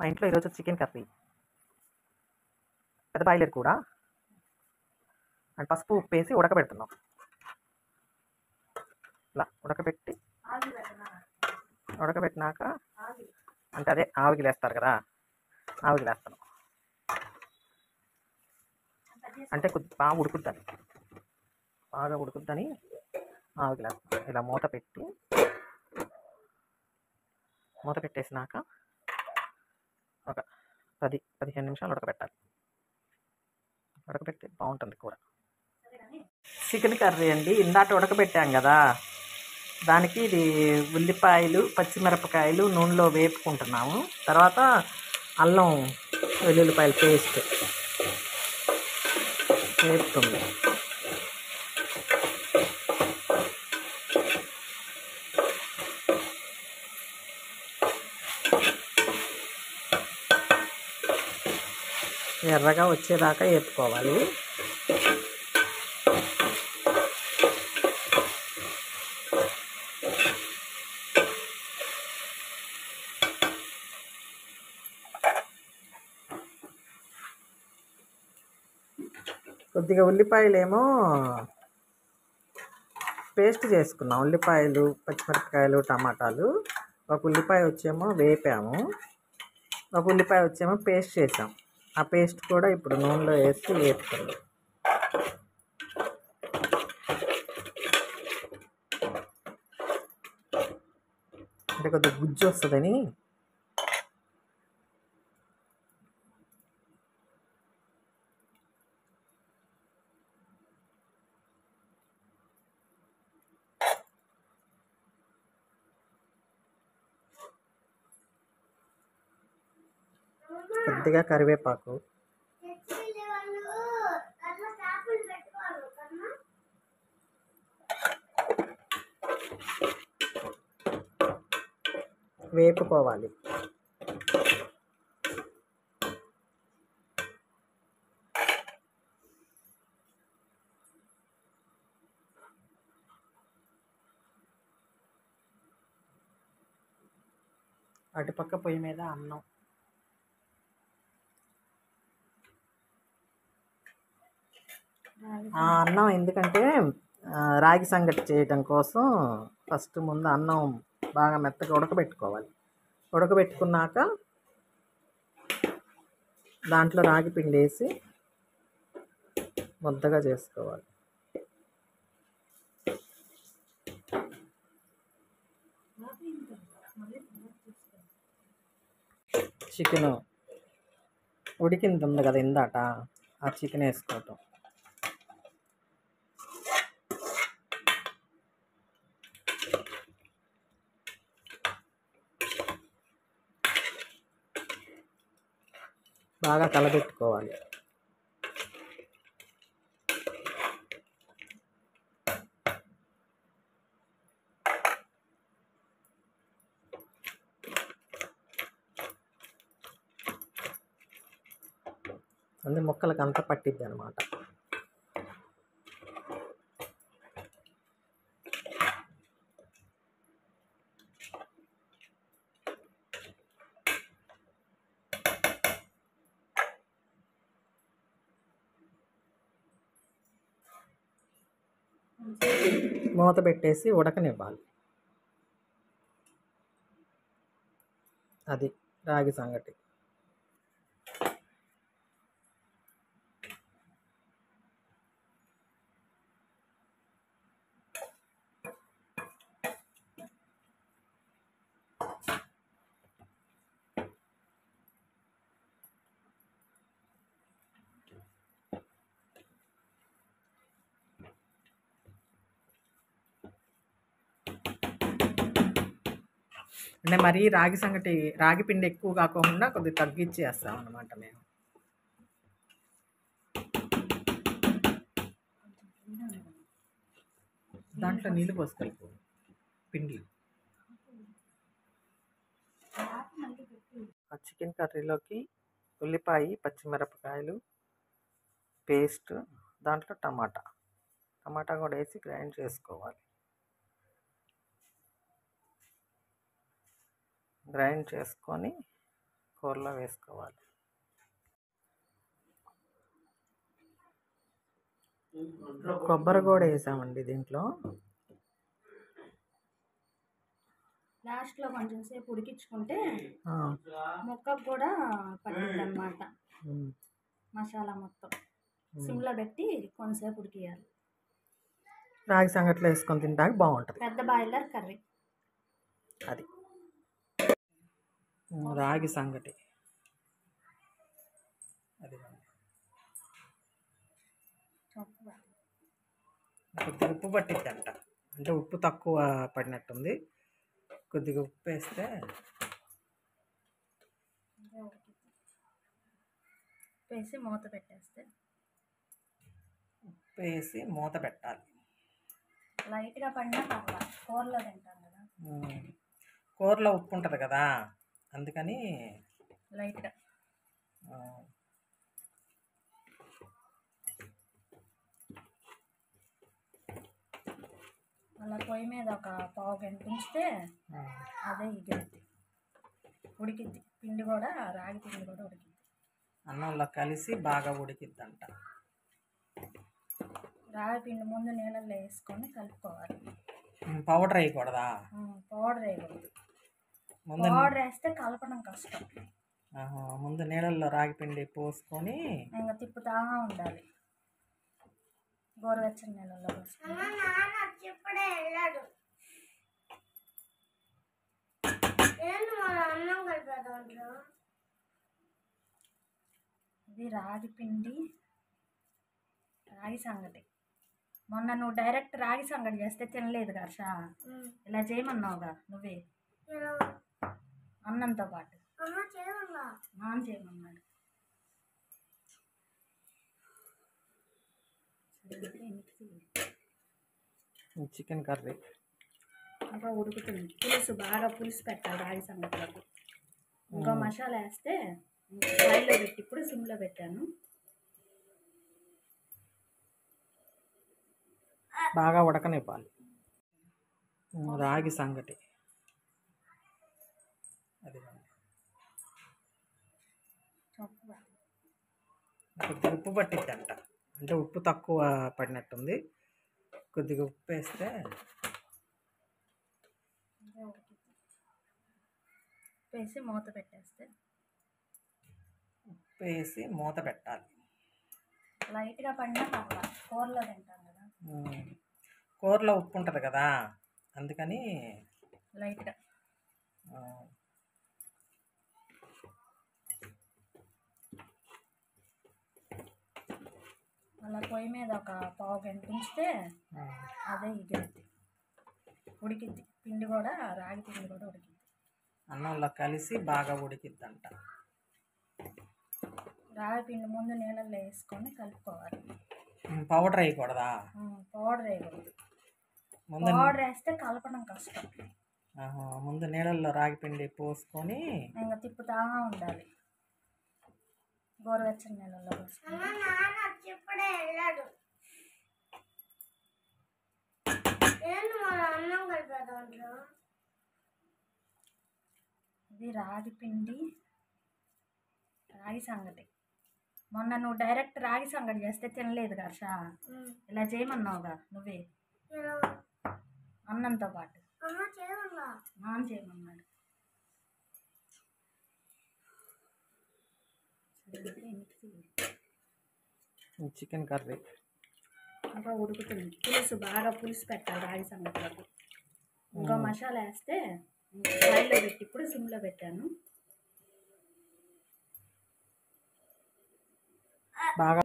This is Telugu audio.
మా ఇంట్లో ఈరోజు చికెన్ కర్రీ, పెద్ద బాయిలర్ కూర అండ్ పసుపు ఉప్పు వేసి ఉడకబెడుతున్నాం. ఇలా ఉడకబెట్టినాక అంటే అదే ఆవికి లేస్తారు కదా, ఆవికి లేస్తాను అంటే బాగా ఉడుకుద్దని ఆవికి లేస్తాను. ఇలా మూత పెట్టేసినాక ఒక 10-15 నిమిషాలు ఉడకబెట్టాలి. ఉడకబెట్టి బాగుంటుంది కూర. చికెన్ కర్రీ అండి, ఇందాక ఉడకబెట్టాం కదా, దానికి ఇది ఉల్లిపాయలు పచ్చిమిరపకాయలు నూనెలో వేపుకుంటున్నాము. తర్వాత అల్లం వెల్లుల్లిపాయల పేస్ట్ వేపుతుంది. ఎర్రగా వచ్చేదాకా వేపుకోవాలి. కొద్దిగా ఉల్లిపాయలేమో పేస్ట్ చేసుకున్నాం. ఉల్లిపాయలు పచ్చిమిరపకాయలు టమాటాలు, ఒక ఉల్లిపాయ వచ్చేమో వేపాము, ఒక ఉల్లిపాయ వచ్చేమో పేస్ట్ చేసాం. ఆ పేస్ట్ కూడా ఇప్పుడు నూనెలో వేసి వేపుతుంది. అంటే కొద్దిగా గుజ్జు వస్తుందని కొద్దిగా కరివేపాకు, వేపుకోవాలి. అటుపక్క పొయ్యి మీద అన్నం, ఆ అన్నం ఎందుకంటే రాగి సంగటి చేయటం కోసం ఫస్ట్ ముందు అన్నం బాగా మెత్తగా ఉడకబెట్టుకోవాలి. ఉడకబెట్టుకున్నాక దాంట్లో రాగి పిండి వేసి ముద్దగా చేసుకోవాలి. చికెన్ ఉడికింది ఉంది కదా ఇందాక, ఆ చికెన్ వేసుకోవటం. బాగా కలబెట్టుకోవాలి. అన్ని ముక్కలకు అంతా పట్టిద్ది అనమాట. మూత పెట్టేసి ఉడకనివ్వాలి. అది రాగి సంగటి. అంటే మరీ రాగి పిండి ఎక్కువ కాకుండా కొద్దిగా తగ్గించి వేస్తాం అన్నమాట మేము. దాంట్లో నీళ్ళు పోసుకెళ్ళిపో పిండి. ఆ చికెన్ కర్రీలోకి ఉల్లిపాయ పచ్చిమిరపకాయలు పేస్ట్, దాంట్లో టమాటా కూడా వేసి గ్రైండ్ చేసుకోవాలి. గ్రైండ్ చేసుకొని కూరలో వేసుకోవాలి. కొబ్బరి కూడా వేసామండి దీంట్లో. లాస్ట్లో కొంచెం సేపు ఉడికించుకుంటే ముక్కకు కూడా పట్టింది అన్నమాట. మసాలా మొత్తం సిమ్లో పెట్టి కొంతసేపు ఉడికియాలి. రాగి సంగట్లో వేసుకొని తింటాక బాగుంటుంది. పెద్ద బాయిలర్ కర్రీ అది రాగి సంగటి. అది కొద్దిగా ఉప్పు పట్టిద్దంట, అంటే ఉప్పు తక్కువ పడినట్టుంది. కొద్దిగా ఉప్పు వేస్తే వేసి మూత పెట్టేస్తే, ఉప్పు వేసి మూత పెట్టాలి. లైట్గా పడినా పర్వాలేదు, కూరలో తింటాం కదా. కూరలో ఉప్పు ఉంటుంది కదా, అందుకని లైట్గా. అలా పొయ్యి మీద ఒక పావు గంట ఉంచితే అదే ఎగిరిద్ది, ఉడికిద్ది. పిండి కూడా రాగి పిండి కూడా ఉడికిద్ది. అన్నంలో కలిసి బాగా ఉడికిద్దంట. రాగి పిండి ముందు నీళ్ళల్లో వేసుకొని కలుపుకోవాలి. పౌడర్ వేయకూడదా? పౌడర్ వేయకూడదు. పౌడర్ వేస్తే కలపడం కష్టం. ముందు నీళ్ళల్లో రాగి పిండి పోసుకొని ఇంకా తిప్పుతా ఉండాలి. గోరువెచ్చని నీళ్ళల్లో పోసుకొని ఇది రాగి పిండి, రాగి సంగటి. మొన్న నువ్వు డైరెక్ట్ రాగి సంగటి చేస్తే తినలేదు హర్ష. ఇలా చేయమన్నావుగా నువ్వే, అన్నంతో పాటు. నాన్న చేయమన్నాడు. చికెన్ కర్రీ ఇంకా ఉడుకుతుంది. పులుసు బాగా పులుసు పెట్టాలి రాగి సంగటిలోకి. ఇంకా మసాలా వేస్తే ఆయిల్లో పెట్టి ఇప్పుడు సిమ్లో పెట్టాను. బాగా ఉడకనివ్వాలి. రాగి సంగటి అది కొద్దిగా ఉప్పు పట్టిద్దంట, అంటే ఉప్పు తక్కువ పడినట్టుంది. కొద్దిగా ఉప్పు వేస్తే వేసి మూత పెట్టేస్తే, ఉప్పు వేసి మూత పెట్టాలి. లైట్గా పడినా పర్వాలేదు, కూరలో తింటాం కదా. కూరలో ఉప్పు ఉంటుంది కదా, అందుకని లైట్గా. అలా పొయ్యి మీద ఒక పావు గంట ఉంచితే అదే ఎగిరిద్ది, ఉడికిద్ది. పిండి కూడా రాగి పిండి కూడా ఉడికిద్ది. అన్నంలో కలిసి బాగా ఉడికిద్దంట. రాగి పిండి ముందు నీళ్ళల్లో వేసుకొని కలుపుకోవాలి. పౌడర్ వేయకూడదా? పౌడర్ వేయకూడదు. పౌడర్ వేస్తే కలపడం కష్టం. ముందు నీళ్ళల్లో రాగి పిండి పోసుకొని ఇంకా తిప్పుతా ఉండాలి. గోరువెచ్చని నీళ్ళల్లో పోసుకొని ఇది రాగి పిండి, రాగి సంగటి. మొన్న నువ్వు డైరెక్ట్ రాగి సంగటి చేస్తే తినలేదు హర్ష. ఇలా చేయమన్నావుగా నువ్వే, అన్నంతో పాటు. నాన్న చేయమన్నాడు. చికెన్ కర్రీ ఇంకా ఉడుకుతుంది. పులుసు బాగా పులుసు పెట్టాలి రాగి సంగటిలోకి. ఇంకా మసాలా వేస్తే ఆయిల్లో పెట్టి ఇప్పుడు సిమ్లో పెట్టాను. బాగా